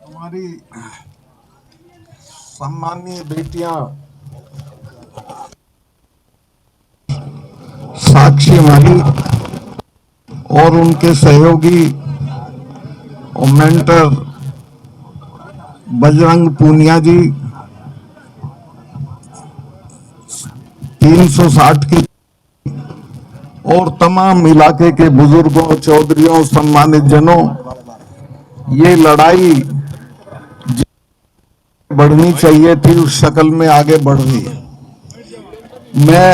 हमारी सम्मानीय बेटियां साक्षी माली और उनके सहयोगी और मेंटर बजरंग पूनिया जी 360 की और तमाम इलाके के बुजुर्गों, चौधरियों, सम्मानित जनों, ये लड़ाई बढ़नी चाहिए थी उस शक्ल में आगे बढ़ रही है। मैं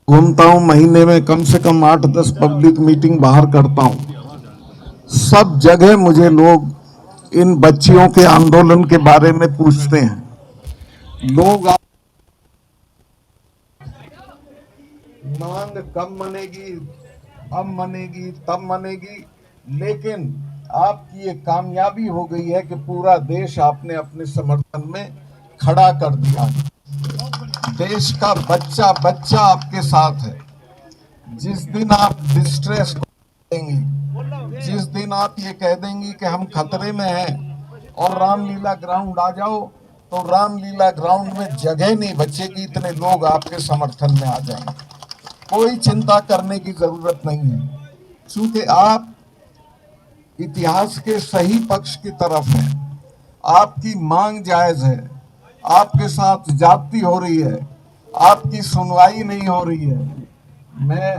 घूमता हूं, महीने में कम से कम 8-10 पब्लिक मीटिंग बाहर करता हूं। सब जगह मुझे लोग इन बच्चियों के आंदोलन के बारे में पूछते हैं। लोग मांग कब मनेगी, अब मनेगी, तब मनेगी, लेकिन आपकी ये कामयाबी हो गई है कि पूरा देश आपने अपने समर्थन में खड़ा कर दिया। देश का बच्चा बच्चा आपके साथ है। जिस दिन आप डिस्ट्रेस देंगी, जिस दिन आप ये कह देंगी कि हम खतरे में हैं और रामलीला ग्राउंड आ जाओ, तो रामलीला ग्राउंड में जगह नहीं बचेगी, इतने लोग आपके समर्थन में आ जाएंगे। कोई चिंता करने की जरूरत नहीं है, क्योंकि आप इतिहास के सही पक्ष की तरफ हैं। आपकी मांग जायज है, आपके साथ जाति हो रही है, आपकी सुनवाई नहीं हो रही है। मैं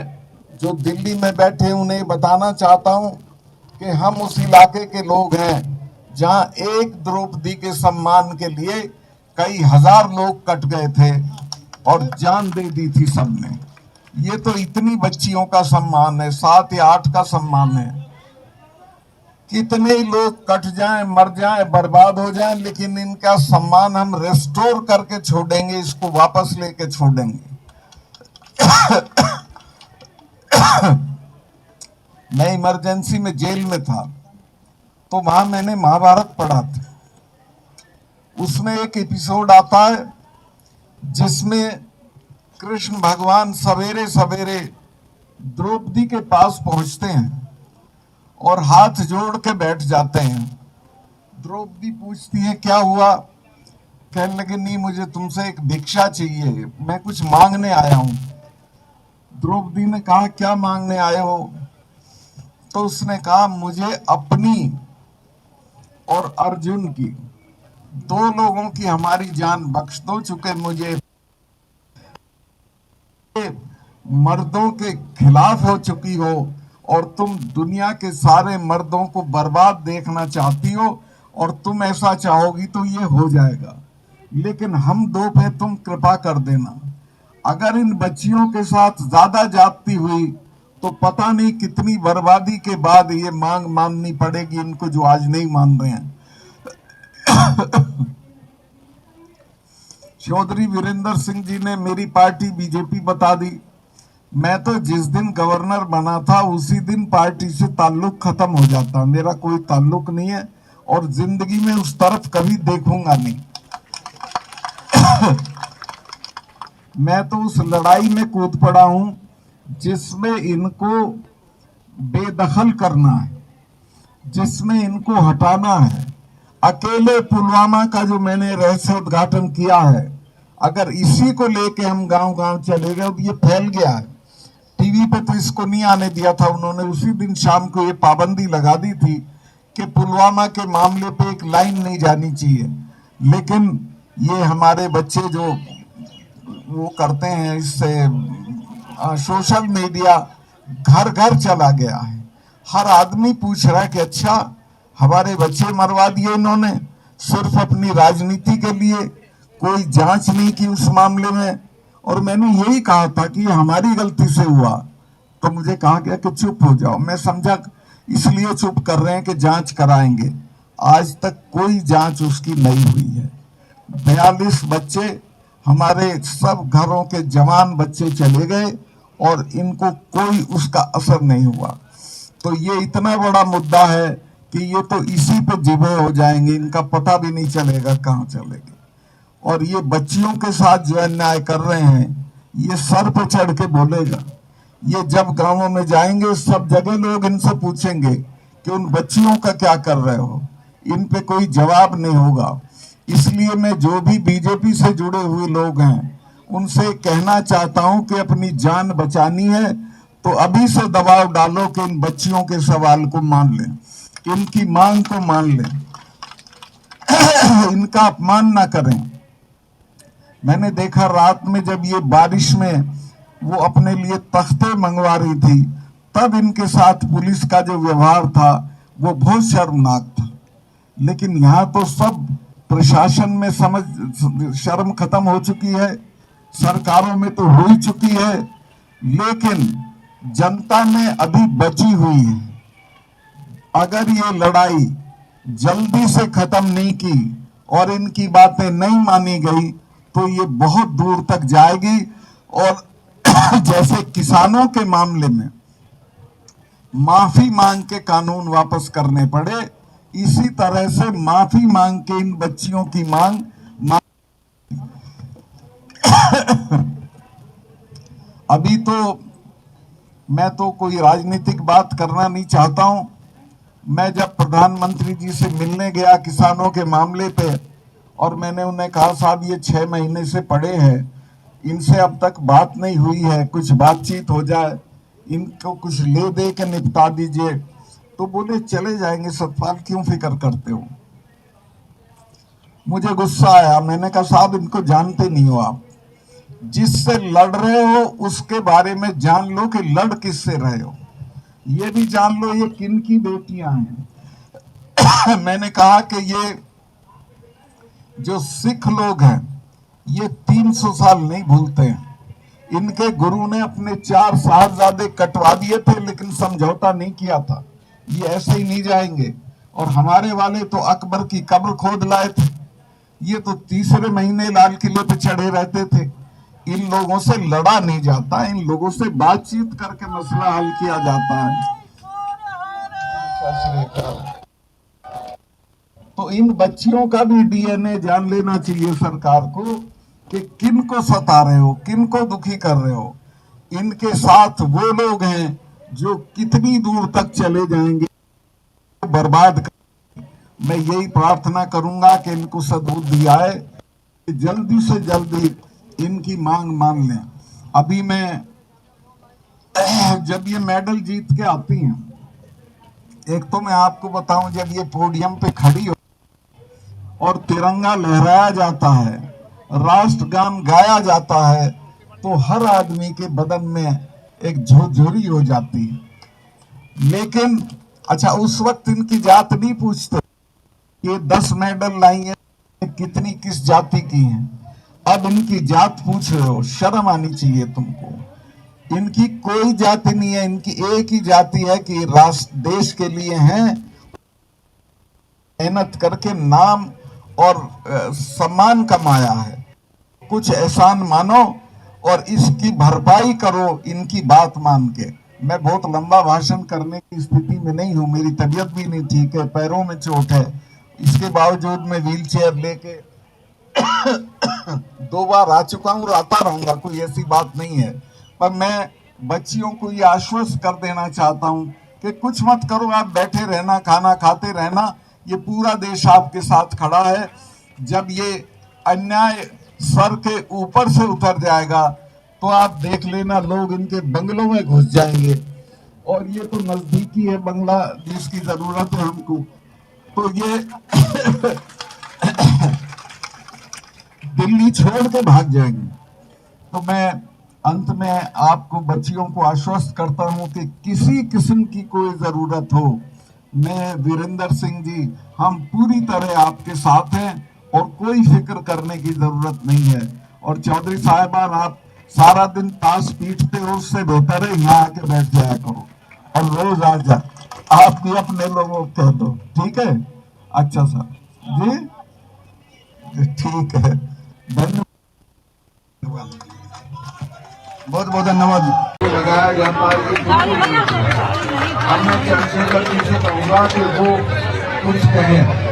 जो दिल्ली में बैठे उन्हें बताना चाहता हूं कि हम उस इलाके के लोग हैं जहां एक द्रौपदी के सम्मान के लिए कई हजार लोग कट गए थे और जान दे दी थी सबने। ये तो इतनी बच्चियों का सम्मान है, 7 या 8 का सम्मान है। कितने लोग कट जाएं, मर जाएं, बर्बाद हो जाएं, लेकिन इनका सम्मान हम रेस्टोर करके छोड़ेंगे, इसको वापस लेके छोड़ेंगे। मैं इमरजेंसी में जेल में था, तो वहां मैंने महाभारत पढ़ा था। उसमें एक एपिसोड आता है जिसमें कृष्ण भगवान सवेरे सवेरे द्रौपदी के पास पहुंचते हैं और हाथ जोड़ के बैठ जाते हैं। द्रौपदी पूछती है क्या हुआ? कहने लगे नहीं, मुझे तुमसे एक भिक्षा चाहिए, मैं कुछ मांगने आया हूं। द्रौपदी ने कहा क्या मांगने आए हो? तो उसने कहा मुझे अपनी और अर्जुन की, 2 लोगों की हमारी जान बख्श दो, चूंकि मुझे मर्दों के खिलाफ हो चुकी हो और तुम दुनिया के सारे मर्दों को बर्बाद देखना चाहती हो, और तुम ऐसा चाहोगी तो ये हो जाएगा, लेकिन हम 2 पे तुम कृपा कर देना। अगर इन बच्चियों के साथ ज्यादा जाती हुई तो पता नहीं कितनी बर्बादी के बाद ये मांग माननी पड़ेगी इनको, जो आज नहीं मान रहे हैं। चौधरी वीरेंद्र सिंह जी ने मेरी पार्टी बीजेपी बता दी। मैं तो जिस दिन गवर्नर बना था उसी दिन पार्टी से ताल्लुक खत्म हो जाता। मेरा कोई ताल्लुक नहीं है और जिंदगी में उस तरफ कभी देखूंगा नहीं। मैं तो उस लड़ाई में कूद पड़ा हूं जिसमें इनको बेदखल करना है, जिसमें इनको हटाना है। अकेले पुलवामा का जो मैंने रहस्य उद्घाटन किया है, अगर इसी को लेके हम गांव गांव चले गए, ये फैल गया है। टीवी पे तो इसको नहीं आने दिया था उन्होंने, उसी दिन शाम को ये पाबंदी लगा दी थी कि पुलवामा के मामले पे एक लाइन नहीं जानी चाहिए। लेकिन ये हमारे बच्चे जो वो करते हैं, इससे सोशल मीडिया घर घर चला गया है। हर आदमी पूछ रहा है कि अच्छा हमारे बच्चे मरवा दिए इन्होंने सिर्फ अपनी राजनीति के लिए, कोई जांच नहीं की उस मामले में। और मैंने यही कहा था कि हमारी गलती से हुआ, तो मुझे कहा गया कि चुप हो जाओ। मैं समझा इसलिए चुप कर रहे हैं कि जांच कराएंगे। आज तक कोई जांच उसकी नहीं हुई है। 42 बच्चे हमारे सब घरों के जवान बच्चे चले गए और इनको कोई उसका असर नहीं हुआ। तो ये इतना बड़ा मुद्दा है कि ये तो इसी पे जिभे हो जाएंगे, इनका पता भी नहीं चलेगा कहां चलेगी। और ये बच्चियों के साथ जो अन्याय कर रहे हैं, ये सर पे चढ़ के बोलेगा। ये जब गांवों में जाएंगे सब जगह लोग इनसे पूछेंगे कि उन बच्चियों का क्या कर रहे हो। इन पे कोई जवाब नहीं होगा। इसलिए मैं जो भी बीजेपी से जुड़े हुए लोग हैं उनसे कहना चाहता हूं कि अपनी जान बचानी है तो अभी से दबाव डालो कि इन बच्चियों के सवाल को मान लें, इनकी मांग को मान लें, इनका अपमान ना करें। मैंने देखा रात में जब ये बारिश में वो अपने लिए तख्ते मंगवा रही थी, तब इनके साथ पुलिस का जो व्यवहार था वो बहुत शर्मनाक था। लेकिन यहाँ तो सब प्रशासन में समझ शर्म खत्म हो चुकी है, सरकारों में तो हो ही चुकी है, लेकिन जनता में अभी बची हुई है। अगर ये लड़ाई जल्दी से खत्म नहीं की और इनकी बातें नहीं मानी गई तो ये बहुत दूर तक जाएगी। और जैसे किसानों के मामले में माफी मांग के कानून वापस करने पड़े, इसी तरह से माफी मांग के इन बच्चियों की मांग अभी तो मैं तो कोई राजनीतिक बात करना नहीं चाहता हूं। मैं जब प्रधानमंत्री जी से मिलने गया किसानों के मामले पे और मैंने उन्हें कहा साहब ये 6 महीने से पड़े हैं, इनसे अब तक बात नहीं हुई है, कुछ बातचीत हो जाए, इनको कुछ ले दे के निपटा दीजिए। तो बोले चले जाएंगे सतपाल, क्यों फिक्र करते हो। मुझे गुस्सा आया, मैंने कहा साहब इनको जानते नहीं हो आप, जिससे लड़ रहे हो उसके बारे में जान लो कि लड़ किससे रहे हो, ये भी जान लो ये किन की बेटियां हैं। मैंने कहा कि ये जो सिख लोग हैं ये 300 साल नहीं भूलते हैं। इनके गुरु ने अपने 4 साहबजादे कटवा दिए थे लेकिन समझौता नहीं किया था, ये ऐसे ही नहीं जाएंगे। और हमारे वाले तो अकबर की कब्र खोद लाए थे, ये तो तीसरे महीने लाल किले पे चढ़े रहते थे। इन लोगों से लड़ा नहीं जाता, इन लोगों से बातचीत करके मसला हल किया जाता है। तो इन बच्चियों का भी डीएनए जान लेना चाहिए सरकार को कि किन को सता रहे हो, किन को दुखी कर रहे हो। इनके साथ वो लोग हैं जो कितनी दूर तक चले जाएंगे, बर्बाद कर। मैं यही प्रार्थना करूंगा कि इनको सद्बुद्धि आए, जल्दी से जल्दी इनकी मांग मान लें। अभी मैं जब ये मेडल जीत के आती हैं, एक तो मैं आपको बताऊं, जब ये पोडियम पे खड़ी हो और तिरंगा लहराया जाता है, राष्ट्रगान गाया जाता है, तो हर आदमी के बदन में एक झुरझुरी हो जाती है। लेकिन अच्छा, उस वक्त इनकी जात नहीं पूछते, ये 10 मेडल लाई है, कितनी किस जाति की हैं। अब इनकी जात पूछ रहे हो, शर्म आनी चाहिए तुमको। इनकी कोई जाति नहीं है, इनकी एक ही जाति है कि राष्ट्र देश के लिए हैं, मेहनत करके नाम और सम्मान कमाया है। कुछ एहसान मानो और इसकी भरपाई करो इनकी बात मान के। मैं बहुत लंबा भाषण करने की स्थिति में नहीं हूं, मेरी तबीयत भी नहीं ठीक है, पैरों में चोट है, इसके बावजूद मैं व्हील चेयर लेके 2 बार आ चुका हूं और आता रहूंगा, कोई ऐसी बात नहीं है। पर मैं बच्चियों को ये आश्वस्त कर देना चाहता हूं कि कुछ मत करो, आप बैठे रहना, खाना खाते रहना, ये पूरा देश आपके साथ खड़ा है। जब ये अन्याय सर के ऊपर से उतर जाएगा तो आप देख लेना, लोग इनके बंगलों में घुस जाएंगे। और ये तो नजदीकी है बंगला जिसकी जरूरत है हमको, तो ये दिल्ली छोड़ के भाग जाएंगे। तो मैं अंत में आपको बच्चियों को आश्वस्त करता हूं कि किसी किस्म की कोई जरूरत हो, मैं वीरेंद्र सिंह जी, हम पूरी तरह आपके साथ हैं और कोई फिक्र करने की जरूरत नहीं है। और चौधरी साहिबान, आप सारा दिन ताश पीटते हो, उससे बेहतर है यहाँ आके बैठ जाया करो और रोज आ जा, आप भी अपने लोगों को कह दो, ठीक है। अच्छा सर जी, ठीक है, धन्यवाद, बहुत बहुत धन्यवाद। लगाया जाता है, हमने चंद्रशेखर जी से कहूंगा कि वो कुछ कहें।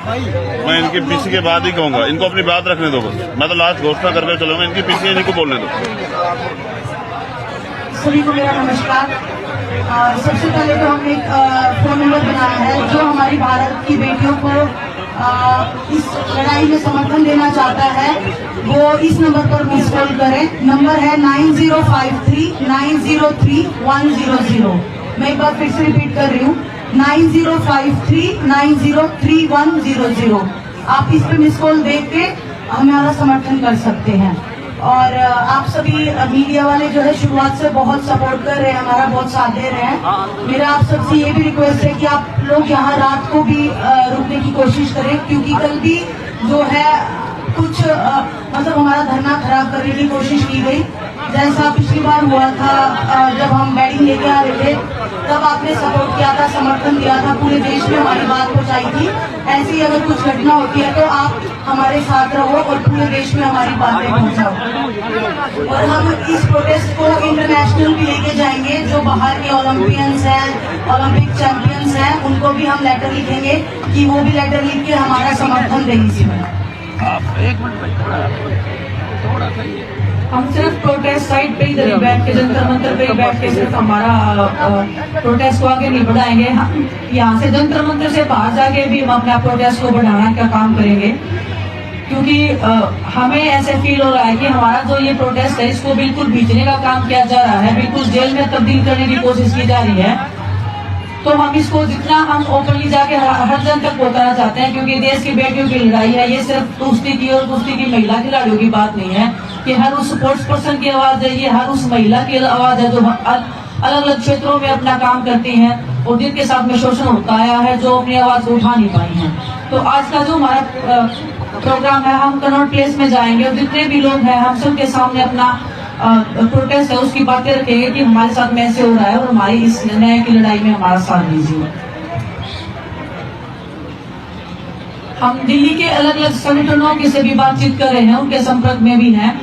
मैं इनके पीछे के बाद ही कहूंगा, इनको अपनी बात रखने दो, मैं तो लास्ट घोषणा करके चलूंगा, इनके पीछे इनको बोलने दो। सभी को मेरा नमस्कार। सबसे पहले तो हमने एक फोन नंबर बनाया है जो हमारी भारत की बेटियों को इस लड़ाई में समर्थन देना चाहता है वो इस नंबर पर मिस कॉल करें। नंबर है 9053903100। मैं एक बार फिर से रिपीट कर रही हूँ, 9053903100। आप इस पे मिस कॉल देख के हमारा समर्थन कर सकते हैं। और आप सभी मीडिया वाले जो है शुरुआत से बहुत सपोर्ट कर रहे हैं, हमारा बहुत साथ दे रहे हैं। मेरा आप सबसे ये भी रिक्वेस्ट है कि आप लोग यहाँ रात को भी रुकने की कोशिश करें, क्योंकि कल भी जो है कुछ मतलब हमारा धरना खराब करने की कोशिश की गई। जैसा पिछली बार हुआ था जब हम बैटिंग लेके आ रहे थे, तब आपने सपोर्ट किया था, समर्थन दिया था, पूरे देश में हमारी बात पहुंचाई थी। ऐसी ही अगर कुछ घटना होती है तो आप हमारे साथ रहो और पूरे देश में हमारी बातें पहुंचाओ। और हम इस प्रोटेस्ट को इंटरनेशनल भी लेके जाएंगे। जो बाहर के ओलंपियंस हैं, ओलंपिक चैंपियंस हैं, उनको भी हम लेटर लिखेंगे कि वो भी लेटर लिख के हमारा समर्थन दें इसमें। हम सिर्फ प्रोटेस्ट साइड पे इधर ही बैठ के, जंतर मंतर पे ही बैठ के सिर्फ हमारा प्रोटेस्ट को आगे नहीं बढ़ाएंगे। हम यहाँ से जंतर मंतर से बाहर जाके भी हम अपना प्रोटेस्ट को बढ़ाने का काम करेंगे, क्योंकि हमें ऐसे फील हो रहा है कि हमारा जो ये प्रोटेस्ट है इसको बिल्कुल बीचने का काम किया जा रहा है, बिल्कुल जेल में तब्दील करने की कोशिश की जा रही है। तो हम इसको जितना हम ओपनली जाके हर जन तक पहुंचाना चाहते हैं, क्योंकि देश की बेटियों की लड़ाई है। ये सिर्फ कुश्ती की और कुश्ती की महिला खिलाड़ियों की बात नहीं है कि हर उस स्पोर्ट्स पर्सन की आवाज है, ये हर उस महिला की आवाज है जो अलग अलग क्षेत्रों में अपना काम करती हैं और जिनके साथ में शोषण होता आया है, जो अपनी आवाज को उठा नहीं पाई हैं। तो आज का जो हमारा प्रोग्राम है, हम कनॉट प्लेस में जाएंगे और जितने भी लोग हैं हम सबके सामने अपना प्रोटेस्ट है उसकी बातें रखेंगे कि हमारे साथ में ऐसे हो रहा है और हमारी इस न्याय की लड़ाई में हमारा साथ दीजिए। हम दिल्ली के अलग अलग संगठनों के से भी बातचीत कर रहे हैं, उनके संपर्क में भी हैं।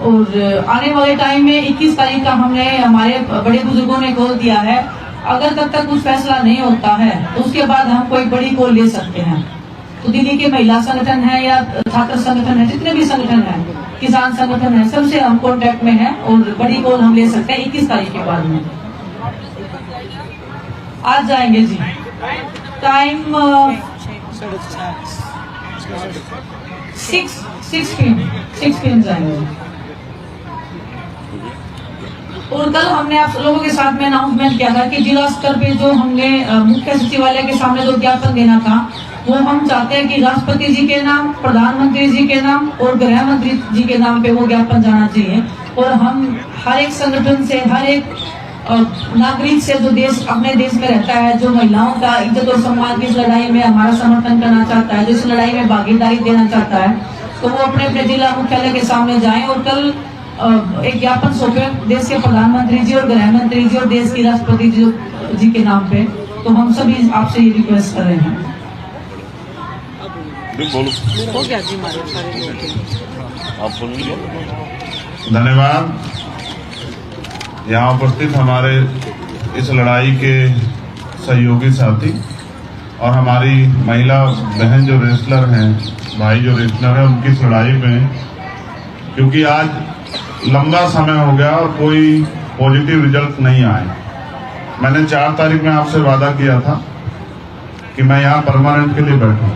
और आने वाले टाइम में 21 तारीख का हमने हमारे बड़े बुजुर्गों ने कॉल दिया है। अगर तब तक कुछ फैसला नहीं होता है तो उसके बाद हम कोई बड़ी कॉल ले सकते हैं। तो दिल्ली के महिला संगठन है या छात्र संगठन है, जितने भी संगठन है, किसान संगठन है, सबसे हम कांटेक्ट में हैं और बड़ी कॉल हम ले सकते हैं 21 तारीख के बाद में। आज जाएंगे जी, टाइम 6 PM जाएंगे। और कल हमने आप लोगों के साथ में अनाउंसमेंट किया था कि जिला स्तर पे जो हमने मुख्य सचिवालय के सामने जो ज्ञापन देना था, वो हम चाहते हैं कि राष्ट्रपति जी के नाम, प्रधानमंत्री जी के नाम और गृह मंत्री जी के नाम पे वो ज्ञापन जाना चाहिए। और हम हर एक संगठन से, हर एक नागरिक से जो देश अपने देश में रहता है, जो महिलाओं का इज्जत और सम्मान की इस लड़ाई में हमारा समर्थन करना चाहता है, जो इस लड़ाई में भागीदारी देना चाहता है, तो वो अपने अपने जिला मुख्यालय के सामने जाएं और कल एक ज्ञापन सौंपे देश के प्रधानमंत्री जी और गृह मंत्री जी और देश की राष्ट्रपति जी के नाम पे। तो हम सभी आपसे ये रिक्वेस्ट कर रहे हैं। धन्यवाद। यहाँ उपस्थित हमारे इस लड़ाई के सहयोगी साथी और हमारी महिला बहन जो रेसलर हैं, भाई जो रेसलर हैं, उनकी इस लड़ाई में, क्योंकि आज लंबा समय हो गया और कोई पॉजिटिव रिजल्ट नहीं आए। मैंने 4 तारीख में आपसे वादा किया था कि मैं यहाँ परमानेंट के लिए बैठूं।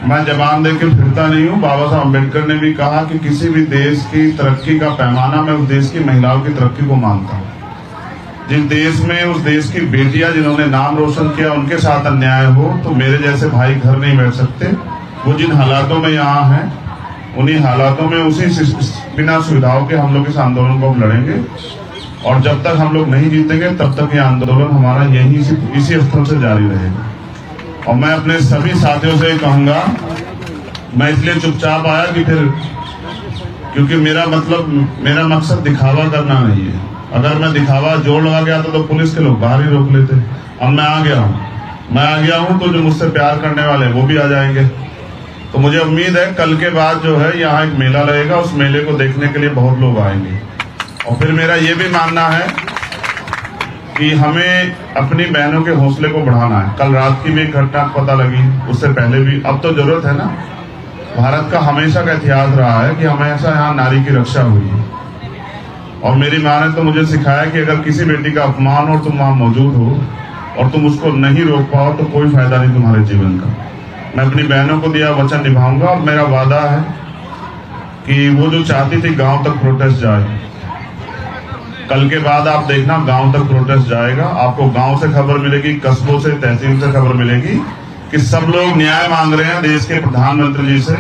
मैं जबान देकर फिरता नहीं हूँ। बाबा साहब अम्बेडकर ने भी कहा कि किसी भी देश की तरक्की का पैमाना मैं उस देश की महिलाओं की तरक्की को मानता हूँ। जिस देश में उस देश की बेटियां जिन्होंने नाम रोशन किया उनके साथ अन्याय हो तो मेरे जैसे भाई घर नहीं बैठ सकते। वो जिन हालातों में यहाँ हैं, उन्हीं हालातों में उसी बिना सुविधाओं के हम लोग इस आंदोलन को लड़ेंगे और जब तक हम लोग नहीं जीतेंगे तब तक ये आंदोलन हमारा यही इसी स्थल से जारी रहेगा। और मैं अपने सभी साथियों से कहूंगा, मैं इसलिए चुपचाप आया कि फिर, क्योंकि मेरा मकसद दिखावा करना नहीं है। अगर मैं दिखावा जोड़ लगा गया तो पुलिस के लोग बाहर ही रोक लेते। अब मैं आ गया हूँ तो जो मुझसे प्यार करने वाले वो भी आ जाएंगे। तो मुझे उम्मीद है कल के बाद जो है यहाँ एक मेला लगेगा, उस मेले को देखने के लिए बहुत लोग आएंगे। और फिर मेरा ये भी मानना है कि हमें अपनी बहनों के हौसले को बढ़ाना है। कल रात की भी एक घटना पता लगी, उससे पहले भी। अब तो जरूरत है ना, भारत का हमेशा का इतिहास रहा है कि हमेशा यहाँ नारी की रक्षा हुई है। और मेरी माँ ने तो मुझे सिखाया कि अगर किसी बेटी का अपमान हो तुम वहां मौजूद हो और तुम उसको नहीं रोक पाओ तो कोई फायदा नहीं तुम्हारे जीवन का। मैं अपनी बहनों को दिया वचन निभाऊंगा और मेरा वादा है कि वो जो चाहती थी गांव तक प्रोटेस्ट जाए, कल के बाद आप देखना गांव तक प्रोटेस्ट जाएगा। आपको गांव से खबर मिलेगी, कस्बों से, तहसील से खबर मिलेगी कि सब लोग न्याय मांग रहे हैं देश के प्रधानमंत्री जी से,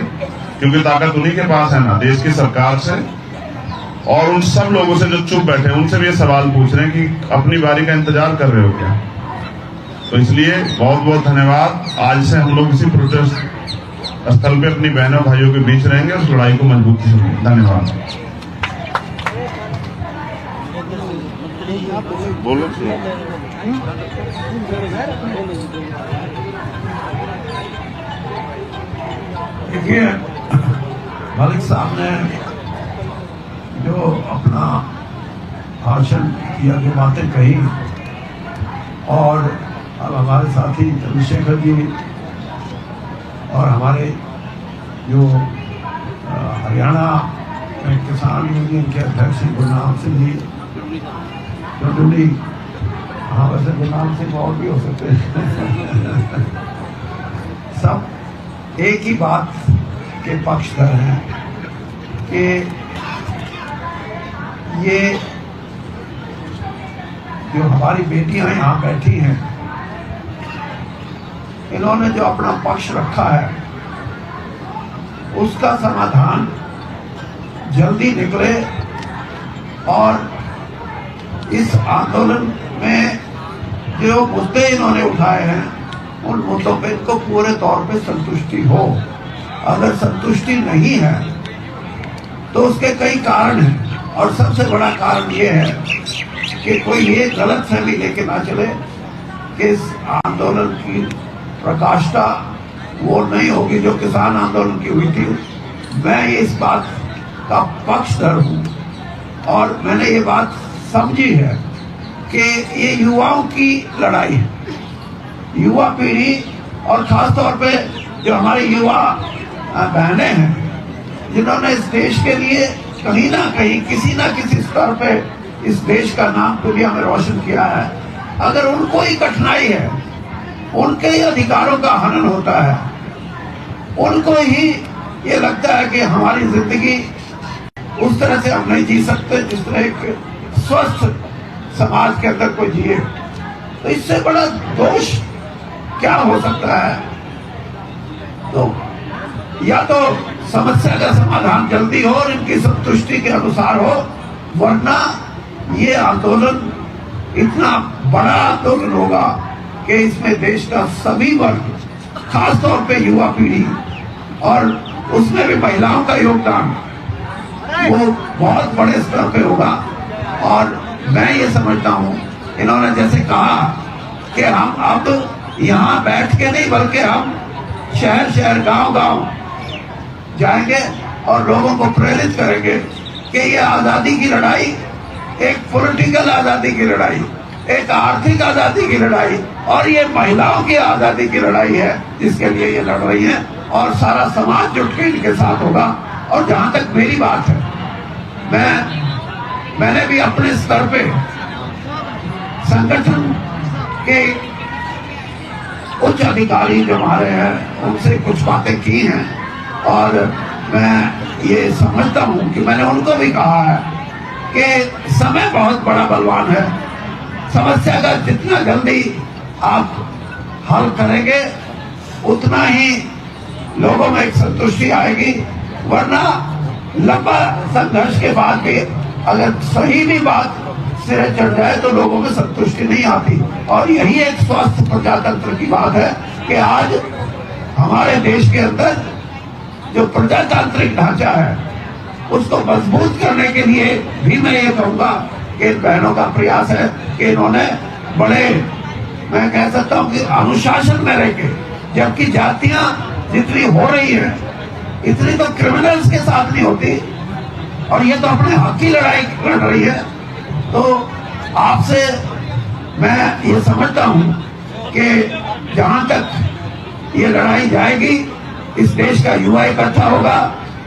क्योंकि ताकत उन्हीं के पास है ना, देश की सरकार से। और उन सब लोगों से जो चुप बैठे हैं उनसे भी ये सवाल पूछ रहे हैं कि अपनी बारी का इंतजार कर रहे हो क्या। तो इसलिए बहुत बहुत धन्यवाद। आज से हम लोग इसी प्रोटेस्ट स्थल पे अपनी बहनों भाइयों के बीच रहेंगे और लड़ाई को मजबूती से करेंगे। धन्यवाद। बोलो। देखिए, मलिक साहब ने जो अपना भाषण किया, जो बातें कही, और अब हमारे साथी चंद्रशेखर जी और हमारे जो हरियाणा में किसान यूनियन के अध्यक्ष गुरनाम सिंह जी, टुंडली, हाँ वैसे गुरनाम सिंह और भी हो सकते हैं, सब एक ही बात के पक्षधर हैं कि ये जो हमारी बेटियां यहाँ बैठी हैं, इन्होंने जो अपना पक्ष रखा है उसका समाधान जल्दी निकले और इस आंदोलन में जो मुद्दे इन्होंने उठाए हैं उन मुद्दों पे इनको पूरे तौर पे संतुष्टि हो। अगर संतुष्टि नहीं है तो उसके कई कारण हैं, और सबसे बड़ा कारण ये है कि कोई ये गलत फहमी लेके ना चले कि इस आंदोलन की प्रकाष्ठा वो नहीं होगी जो किसान आंदोलन की हुई थी। मैं इस बात का पक्षधर हूँ और मैंने ये बात समझी है कि ये युवाओं की लड़ाई है। युवा पीढ़ी और खास तौर पे जो हमारे युवा बहनें हैं जिन्होंने इस देश के लिए कहीं ना कहीं किसी ना किसी स्तर पे इस देश का नाम दुनिया में रोशन किया है, अगर उनको ही कठिनाई है, उनके ही अधिकारों का हनन होता है, उनको ही ये लगता है कि हमारी जिंदगी उस तरह से हम नहीं जी सकते जिस तरह एक स्वस्थ समाज के अंदर कोई जिए, तो इससे बड़ा दोष क्या हो सकता है। तो या तो समस्या का समाधान जल्दी हो और इनकी संतुष्टि के अनुसार हो, वरना ये आंदोलन इतना बड़ा आंदोलन होगा कि इसमें देश का सभी वर्ग, खासतौर पे युवा पीढ़ी और उसमें भी महिलाओं का योगदान वो बहुत बड़े स्तर पे होगा। और मैं ये समझता हूँ, इन्होंने जैसे कहा कि हम अब यहाँ बैठ के नहीं बल्कि हम शहर शहर गांव गांव जाएंगे और लोगों को प्रेरित करेंगे कि ये आजादी की लड़ाई एक पॉलिटिकल आजादी की लड़ाई, एक आर्थिक आजादी की लड़ाई और ये महिलाओं की आजादी की लड़ाई है जिसके लिए ये लड़ रही है, और सारा समाज जुट के इनके साथ होगा। और जहां तक मेरी बात है, मैंने भी अपने स्तर पे संगठन के उच्च अधिकारी जो हमारे हैं उनसे कुछ बातें की हैं, और मैं ये समझता हूं कि मैंने उनको भी कहा है कि समय बहुत बड़ा बलवान है। समस्या का जितना जल्दी आप हल करेंगे उतना ही लोगों में एक संतुष्टि आएगी, वरना लंबा संघर्ष के बाद भी अगर सही भी बात सिरे चढ़ जाए तो लोगों में संतुष्टि नहीं आती। और यही एक स्वस्थ प्रजातंत्र की बात है कि आज हमारे देश के अंदर जो प्रजातांत्रिक ढांचा है उसको मजबूत करने के लिए भी मैं ये कहूंगा कि इन बहनों का प्रयास है कि इन्होंने बड़े, मैं कह सकता हूं कि अनुशासन में रहकर, जबकि जातियां जितनी हो रही है इतनी तो क्रिमिनल्स के साथ नहीं होती, और ये तो अपने हक की लड़ाई लड़ रही है। तो आपसे मैं ये समझता हूं कि जहां तक ये लड़ाई जाएगी इस देश का युवा इकट्ठा होगा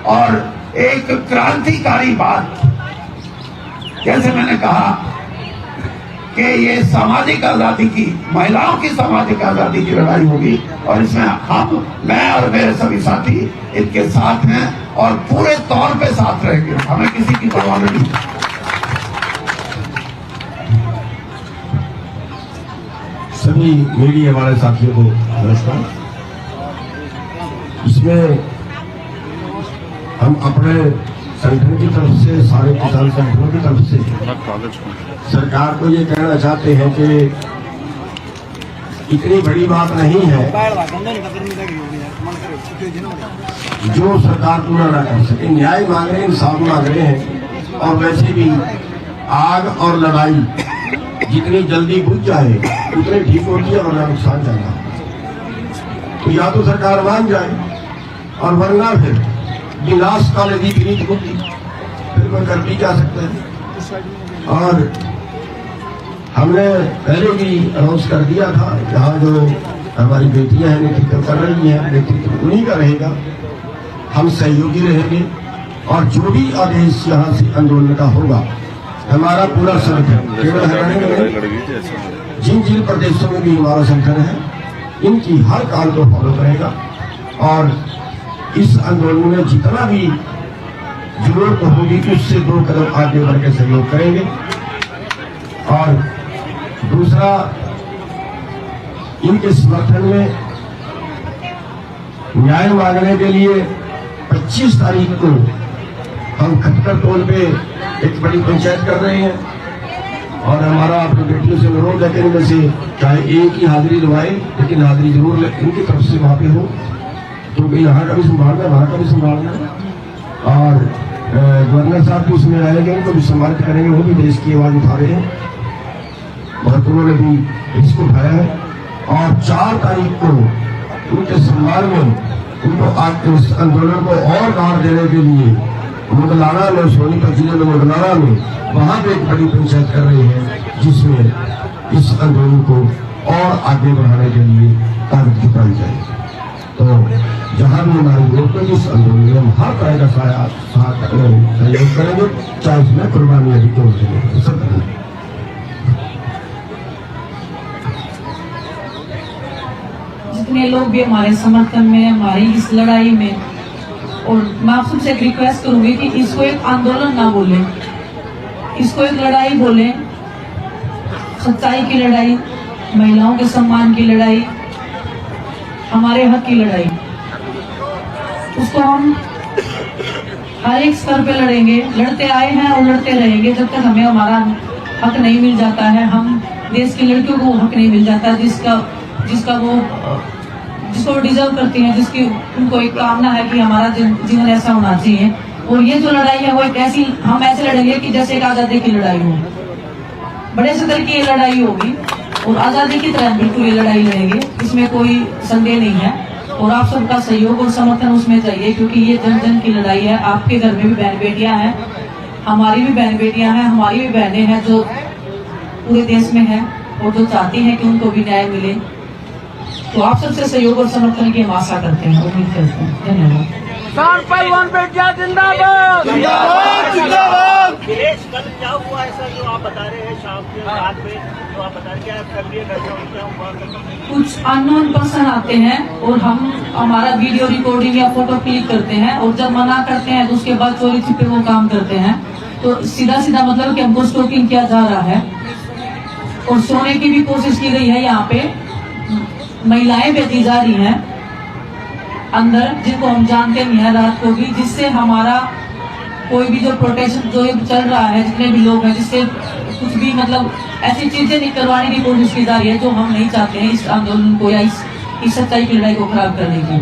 और एक क्रांतिकारी बात, जैसे मैंने कहा कि ये सामाजिक आजादी की, महिलाओं की सामाजिक आजादी की लड़ाई होगी और इसमें हम, मैं और मेरे सभी साथी इनके साथ हैं और पूरे तौर पे साथ रहेंगे। हमें किसी की परवाह नहीं। सभी मीडिया वाले साथियों को नमस्कार। इसमें हम अपने संगठन की तरफ से, सारे किसान संगठनों की तरफ से सरकार को ये कहना चाहते हैं कि इतनी बड़ी बात नहीं है जो सरकार पूरा ना कर सके। न्याय मांग रहे हैं, इंसाफ मांग रहे हैं, और वैसे भी आग और लड़ाई जितनी जल्दी बुझ जाए उतनी ठीक होती है, वरना नुकसान ज्यादा। तो या तो सरकार मान जाए और वरना फिर विनाश काले दी रीत होती, फिर कोई कर भी जा सकता है। और हमने पहले भी अनाउंस कर दिया था, यहाँ जो हमारी बेटियां हैं नेतृत्व कर रही हैं, नेतृत्व उन्हीं का रहेगा, हम सहयोगी रहेंगे। और जो भी आदेश यहाँ से आंदोलन का होगा, हमारा पूरा संगठन केवल जिन जिन प्रदेशों में भी हमारा संगठन है, इनकी हर काल को फॉलो करेगा और इस आंदोलन में जितना भी जरूरत होगी उससे 2 कदम आगे बढ़ के सहयोग करेंगे। और दूसरा, इनके समर्थन में न्याय मांगने के लिए 25 तारीख को हम खटकर टोल पे एक बड़ी पंचायत कर रहे हैं और हमारा अपनी बेटियों से अनुरोध है कि इनमें से चाहे एक ही हाजिरी लगवाए, लेकिन हाजिरी जरूर इनकी तरफ से वहां पे हो, क्योंकि यहाँ का भी संभालना, वहां का भी संभालना। और गवर्नर साहब भी उसमें आएंगे, उनको भी सम्मानित करेंगे, वो भी देश की आवाज उठा रहे हैं, बहुत उन्होंने भी इसको उठाया है। और 4 तारीख को उनके सम्मान में उनको इस आंदोलन को और गाड़ देने के लिए मुगलाना में, सोनीपत जिले में मुगलाना में वहां पे एक बड़ी पंचायत कर रहे हैं, जिसमें इस आंदोलन को और आगे बढ़ाने के लिए ताकत जुटाई जाए। तो जहां भी हमारी लोग इस आंदोलन में हम हर तरह का सहयोग करेंगे, चाहे इसमें कुर्बानी अभी तो जितने लोग भी हमारे समर्थन में, हमारी इस लड़ाई में, और मैं आप सबसे एक रिक्वेस्ट करूंगी कि इसको एक आंदोलन ना बोले, इसको एक लड़ाई बोले, सच्चाई की लड़ाई, महिलाओं के सम्मान की लड़ाई, हमारे हक की लड़ाई। उसको हम हर एक स्तर पे लड़ेंगे, लड़ते आए हैं और लड़ते रहेंगे जब तक हमें हमारा हक नहीं मिल जाता है। हम देश की लड़कियों को हक नहीं मिल जाता जिसको डिजर्व करती हैं, जिसकी उनको एक कामना है कि हमारा जीवन ऐसा होना चाहिए। और ये जो लड़ाई है वो एक ऐसी, हम ऐसे लड़ेंगे कि जैसे एक आजादी की लड़ाई हो, बड़े स्तर की ये लड़ाई होगी और आजादी की तरह बिल्कुल ये लड़ाई लड़ेंगे, इसमें कोई संदेह नहीं है। और आप सबका सहयोग और समर्थन उसमें चाहिए, क्योंकि ये जन जन की लड़ाई है। आपके घर में भी बहन बेटियां हैं, हमारी भी बहन बेटियां हैं, हमारी भी बहनें हैं जो पूरे देश में हैं और जो चाहती हैं कि उनको भी न्याय मिले। तो आप सबसे सहयोग और समर्थन की हम आशा करते हैं, उम्मीद करते हैं। धन्यवाद। किसान पहलवान बेटियां जिंदाबाद जिंदाबाद जिंदाबाद। कल क्या हुआ है सर, जो आप बता रहे हैं शाम के रात में, जो आप बता रहे हैं कर लिए, कुछ अननोन पर्सन आते हैं और हमारा वीडियो रिकॉर्डिंग या फोटो क्लिक करते हैं, और जब मना करते हैं तो उसके बाद चोरी छिपे वो काम करते हैं। तो सीधा सीधा मतलब कि हमको स्टॉकिंग किया जा रहा है और सोने की भी कोशिश की गई है। यहाँ पे महिलाएं भेजी जा रही हैं अंदर, जिनको हम जानते नहीं है, रात को भी, जिससे हमारा कोई भी जो प्रोटेक्शन जो चल रहा है, जितने भी लोग हैं, जिससे कुछ भी मतलब ऐसी चीजें नहीं करवाने की कोशिश की जा रही है जो हम नहीं चाहते हैं इस आंदोलन को या इस सच्चाई की लड़ाई को खराब करने की।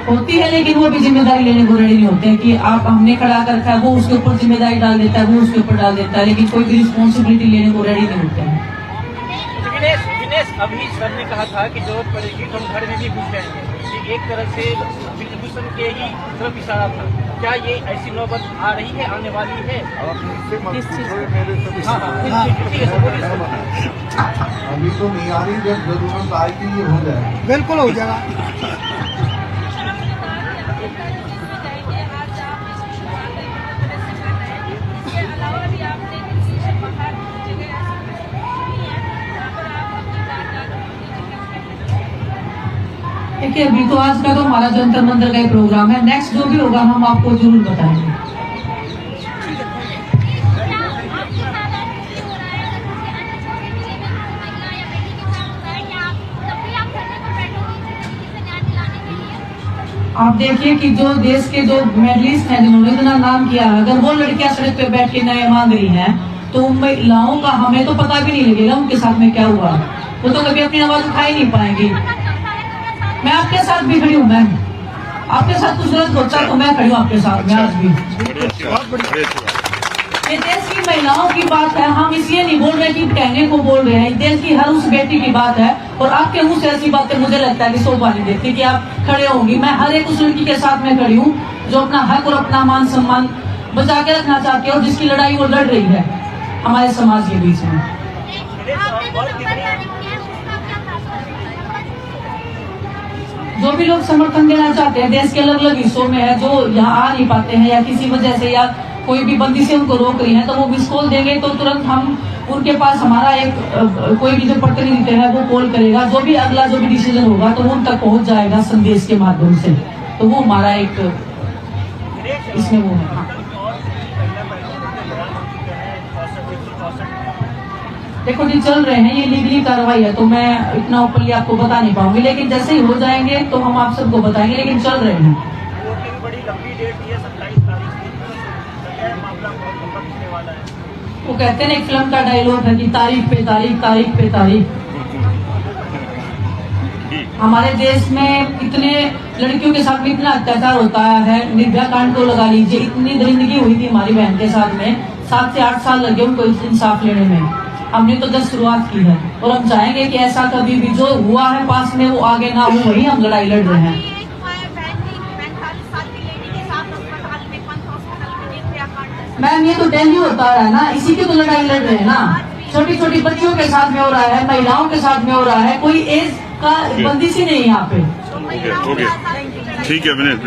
होती है, लेकिन वो भी जिम्मेदारी लेने को रेडी नहीं होते हैं कि आप हमने खड़ा कर रखा है, वो उसके ऊपर जिम्मेदारी डाल देता है, वो उसके ऊपर डाल देता है, लेकिन कोई भी रिस्पॉन्सिबिलिटी लेने को रेडी नहीं होते हैं। अभी सर ने कहा था कि जरूरत पड़ेगी तो हम घर में भी घुस जाएंगे, एक तरह से विभूषण के ही तरफ इशारा था। क्या ये ऐसी नौबत आ रही है, आने वाली है? अभी तो नहीं आ रही, जब जरूरत आएगी ये हो जाएगा, बिल्कुल हो जाएगा। देखिए अभी तो आज का तो हमारा जंतर मंतर का ही प्रोग्राम है, नेक्स्ट जो भी होगा हम आपको जरूर बताएंगे। आप देखिए कि जो देश के जो मेडलिस्ट हैं जिन्होंने इतना नाम किया है, अगर वो लड़कियां सड़क पे बैठ के न्याय मांग रही हैं तो उन महिलाओं का हमें तो पता भी नहीं लगेगा उनके साथ में क्या हुआ। वो तो कभी अपनी आवाज उठा ही नहीं पाएंगी। मैं आपके साथ भी खड़ी हूँ मैम, आपके साथ कुछ गलत होता तो मैं खड़ी हूँ आपके साथ में आज भी। ये देश की महिलाओं की बात है, हम इसलिए नहीं बोल रहे कि कहने को बोल रहे हैं, देश की हर उस बेटी की बात है। और आपके मुंह से ऐसी बातें मुझे लगता है कि शोभा नहीं देती कि आप खड़े होंगी। मैं हर एक उस लड़की के साथ में खड़ी हूँ जो अपना हक और अपना मान सम्मान बचा के रखना चाहती है और जिसकी लड़ाई वो लड़ रही है हमारे समाज के बीच में। जो भी लोग समर्थन देना चाहते हैं देश के अलग अलग हिस्सों में है, जो यहाँ आ नहीं पाते हैं या किसी वजह से या कोई भी बंदी से उनको रोक रही है, तो वो मिस कॉल देंगे तो तुरंत हम उनके पास हमारा एक कोई भी जो प्रतिनिधि है वो कॉल करेगा। जो भी अगला जो भी डिसीजन होगा तो वो उन तक पहुंच जाएगा संदेश के माध्यम से। तो वो हमारा एक इसमें वो है। देखो जी चल रहे हैं, ये लीगली कार्रवाई है तो मैं इतना ओपनली आपको बता नहीं पाऊंगी, लेकिन जैसे ही हो जाएंगे तो हम आप सबको बताएंगे, लेकिन चल रहे हैं। वो कहते हैं एक फिल्म का डायलॉग है कि तारीख पे तारीख, तारीख पे तारीख। हमारे देश में इतने लड़कियों के साथ में इतना अत्याचार होता है, निर्भया कांड को लगा लीजिए, इतनी दरिंदगी हुई थी हमारी बहन के साथ में, 7 से 8 साल लगे उनको इंसाफ लेने में। हमने तो जस्ट शुरुआत की है और हम चाहेंगे कि ऐसा कभी भी जो हुआ है पास में वो आगे ना हो, वही हम लड़ाई लड़ रहे हैं। मैम ये तो दिल्ली होता है ना, इसी की तो लड़ाई लड़ रहे हैं ना। छोटी छोटी बच्चियों के साथ में हो रहा है, महिलाओं के साथ में हो रहा है, कोई एज का बंदिश ही नहीं यहाँ पे। ठीक है विनीत,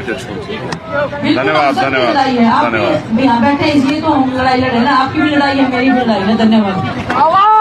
धन्यवाद धन्यवाद। आप यहाँ बैठे इसलिए तो हम लड़ाई लड़ रहे हैं ना, आपकी भी लड़ाई है मेरी भी लड़ाई है। धन्यवाद।